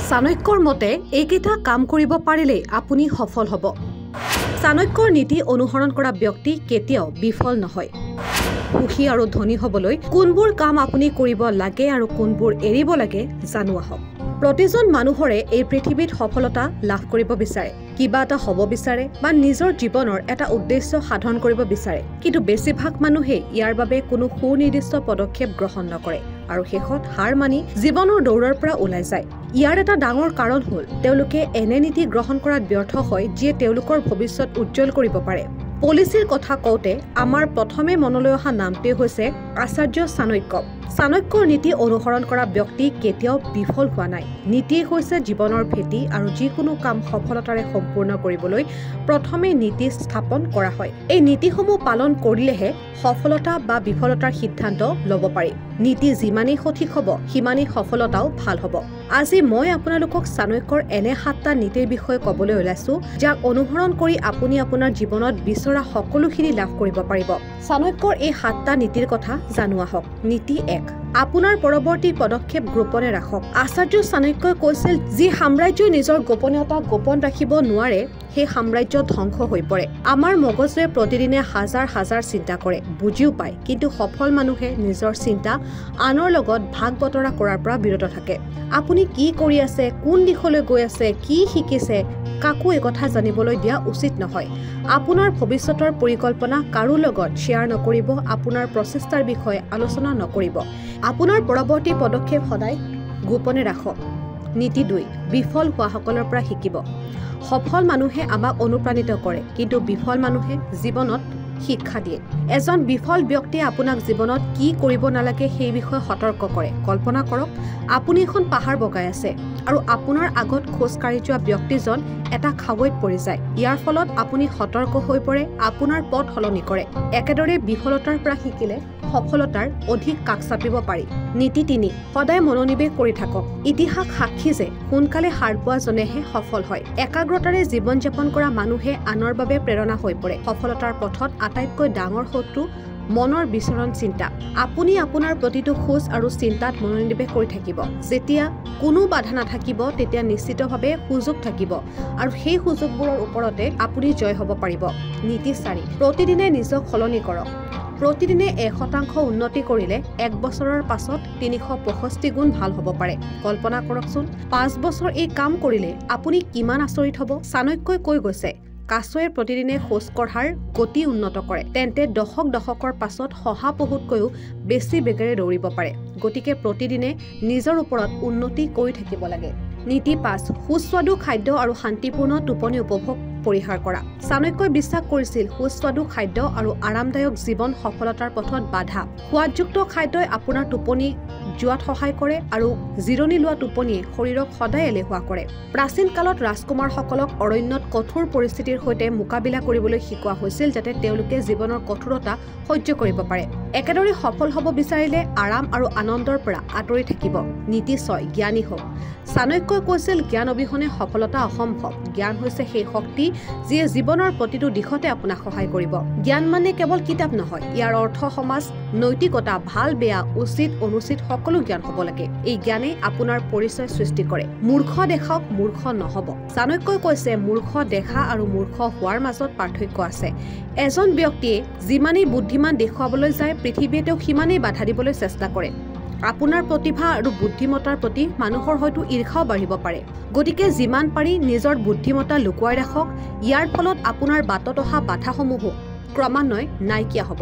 চাণক্যৰ মতে এইকেইটা কাম কৰিব পাৰিলে আপুনি সফল হ'ব। চাণক্যৰ নীতি অনুসৰণ কৰা ব্যক্তি কেতিয়াও বিফল নহয়। সুখী আৰু ধনী হ'বলৈ কোনবোৰ কাম আপুনি কৰিব লাগে আৰু কোনবোৰ এৰিব লাগে জানো আহক। প্ৰতিজন মানুহৰে এই পৃথিৱীত সফলতা লাভ কৰিব বিচাৰে, কিবা এটা হ'ব বিচাৰে বা নিজৰ জীৱনৰ এটা উদ্দেশ্য সাধন কৰিব বিচাৰে, কিন্তু বেছিভাগ মানুহে ইয়াৰ বাবে কোনো সুনিৰ্দিষ্ট পদক্ষেপ গ্ৰহণ নকৰে আৰু শেষত হাৰ মানি জীৱনৰ দৌৰৰ পৰা ওলাই যায়। ইয়াৰ এটা ডাঙৰ কাৰণ হ'ল তেওঁলোকে এনে নীতি গ্ৰহণ কৰাত ব্যৰ্থ হয় যিয়ে তেওঁলোকৰ ভৱিষ্যত উজ্জ্বল কৰিব পাৰে। পলিচিৰ কথা কওঁতে আমাৰ প্ৰথমে মনলৈ অহা নামটোৱে হৈছে আচাৰ্য চাণক্য। চাণক্যৰ নীতি অনুসৰণ কৰা ব্যক্তি কেতিয়াও বিফল হোৱা নাই। নীতিয়ে হৈছে জীৱনৰ ভেটি আৰু যিকোনো কাম সফলতাৰে সম্পূৰ্ণ কৰিবলৈ প্ৰথমে নীতি স্থাপন কৰা হয়। এই নীতিসমূহ পালন কৰিলেহে সফলতা বা বিফলতাৰ সিদ্ধান্ত ল'ব পাৰি। নীতি যিমানেই সঠিক হ'ব সিমানেই সফলতাও ভাল হ'ব। আজি মই আপোনালোকক চাণক্যৰ এনে 7টা নীতিৰ বিষয়ে ক'বলৈ ওলাইছো যাক অনুসৰণ কৰি আপুনি আপোনাৰ জীৱনত বিচৰা সকলোখিনি লাভ কৰিব পাৰিব। চাণক্যৰ এই 7টা নীতিৰ কথা জানো আহক। নীতি 1, আপোনাৰ পৰৱৰ্তী পদক্ষেপ গোপনে ৰাখক। আচাৰ্য চাণক্যই কৈছিল যি সাম্ৰাজ্যই নিজৰ গোপনীয়তা গোপন ৰাখিব নোৱাৰে সেই সাম্ৰাজ্য ধ্বংস হৈ পৰে। আমাৰ মগজুৱে প্ৰতিদিনে হাজাৰ হাজাৰ চিন্তা কৰে, বুজিও পায়, কিন্তু সফল মানুহে নিজৰ চিন্তা আনৰ লগত ভাগ বতৰা কৰাৰ পৰা বিৰত থাকে। আপুনি কি কৰি আছে, কোন দিশলৈ গৈ আছে, কি শিকিছে, কাকো একথা জানিবলৈ দিয়া উচিত নহয়। আপোনাৰ ভৱিষ্যতৰ পৰিকল্পনা কাৰো লগত শ্বেয়াৰ নকৰিব, আপোনাৰ প্ৰচেষ্টাৰ বিষয়ে আলোচনা নকৰিব। আপোনাৰ পৰৱৰ্তী পদক্ষেপ সদায় গোপনে ৰাখক। নীতি 2, বিফল হোৱাসকলৰ পৰা শিকিব। সফল মানুহে আমাক অনুপ্ৰাণিত কৰে, কিন্তু বিফল মানুহে জীৱনত শিক্ষা দিয়ে। এজন বিফল ব্যক্তিয়ে আপোনাক জীৱনত কি কৰিব নালাগে সেই বিষয়ে সতৰ্ক কৰে। কল্পনা কৰক আপুনি এখন পাহাৰ বগাই আছে আৰু আপোনাৰ আগত খোজ কাঢ়ি যোৱা ব্যক্তিজন এটা খাৱৈত পৰি যায়। ইয়াৰ ফলত আপুনি সতৰ্ক হৈ পৰে, আপোনাৰ পথ সলনি কৰে। একেদৰে বিফলতাৰ পৰা শিকিলে সফলতাৰ অধিক কাষ চাপিব পাৰি। নীতি 3, সদায় মনোনিৱেশ কৰি থাকক। ইতিহাস সাক্ষী যে সোনকালে হাৰ পোৱা জনেহে সফল হয়। একাগ্ৰতাৰে জীৱন যাপন কৰা মানুহে আনৰ বাবে প্ৰেৰণা হৈ পৰে। সফলতাৰ পথত আটাইতকৈ ডাঙৰ শত্ৰু মনৰ বিচৰণ চিন্তা। আপুনি আপোনাৰ প্ৰতিটো খোজ আৰু চিন্তাত মনোনিৱেশ কৰি থাকিব। যেতিয়া কোনো বাধা নাথাকিব তেতিয়া নিশ্চিতভাৱে সুযোগ থাকিব আৰু সেই সুযোগবোৰৰ ওপৰতে আপুনি জয় হ'ব পাৰিব। নীতি 4, প্ৰতিদিনে নিজক সলনি কৰক। প্ৰতিদিনে 1% উন্নতি কৰিলে 1 বছৰৰ পাছত 365 গুণ ভাল হ'ব পাৰে। কল্পনা কৰকচোন 5 বছৰ এই কাম কৰিলে আপুনি কিমান আচৰিত হ'ব। চাণক্যই কৈ গৈছে কাছয়ে প্ৰতিদিনে খোজ কঢ়াৰ গতি উন্নত কৰে, তেন্তে দশকৰ পাছত শহাপহুতকৈও বেছি বেগেৰে দৌৰিব পাৰে। গতিকে প্ৰতিদিনে নিজৰ ওপৰত উন্নতি কৰি থাকিব লাগে। নীতি 5, সুস্বাদু খাদ্য আৰু শান্তিপূৰ্ণ টোপনি উপভোগ পৰিহাৰ কৰা। চাণক্যই বিশ্বাস কৰিছিল সুস্বাদু খাদ্য আৰু আৰামদায়ক জীৱন সফলতাৰ পথত বাধা। সোৱাদযুক্ত খাদ্যই আপোনাৰ টোপনি যোৱাত সহায় কৰে আৰু জিৰণি লোৱা টোপনিয়ে শৰীৰক সদায় এলেহুৱা কৰে। প্ৰাচীন কালত ৰাজকুমাৰসকলক অৰণ্যত কঠোৰ পৰিস্থিতিৰ সৈতে মোকাবিলা কৰিবলৈ শিকোৱা হৈছিল যাতে তেওঁলোকে জীৱনৰ কঠোৰতা সহ্য কৰিব পাৰে। একেদৰে সফল হ'ব বিচাৰিলে আৰাম আৰু আনন্দৰ পৰা আঁতৰি থাকিব। নীতি 6, জ্ঞানী হওক। চাণক্যই কৈছিল জ্ঞান অবিহনে সফলতা অসম্ভৱ। জ্ঞান হৈছে সেই শক্তি যিয়ে জীৱনৰ প্ৰতিটো দিশতে আপোনাক সহায় কৰিব। জ্ঞান মানে কেৱল কিতাপ নহয়, ইয়াৰ অৰ্থ সমাজ, নৈতিকতা, ভাল বেয়া, উচিত অনুচিত সকলো জ্ঞান হ'ব লাগে। এই জ্ঞানে আপোনাৰ পৰিচয় সৃষ্টি কৰে। মূৰ্খ দেখাওক, মূৰ্খ নহ'ব। চাণক্যই কৈছে মূৰ্খ দেখা আৰু মূৰ্খ হোৱাৰ মাজত পাৰ্থক্য আছে। এজন ব্যক্তিয়ে যিমানেই বুদ্ধিমান দেখুৱাবলৈ যায় পৃথিৱীয়ে তেওঁক সিমানেই বাধা দিবলৈ চেষ্টা কৰে। আপোনাৰ প্ৰতিভা আৰু বুদ্ধিমত্তাৰ প্ৰতি মানুহৰ হয়তো ঈৰ্ষাও বাঢ়িব পাৰে। গতিকে যিমান পাৰি নিজৰ বুদ্ধিমত্তা লুকুৱাই ৰাখক। ইয়াৰ ফলত আপোনাৰ বাটত অহা বাধাসমূহো ক্ৰমান্বয়ে নাইকিয়া হ'ব।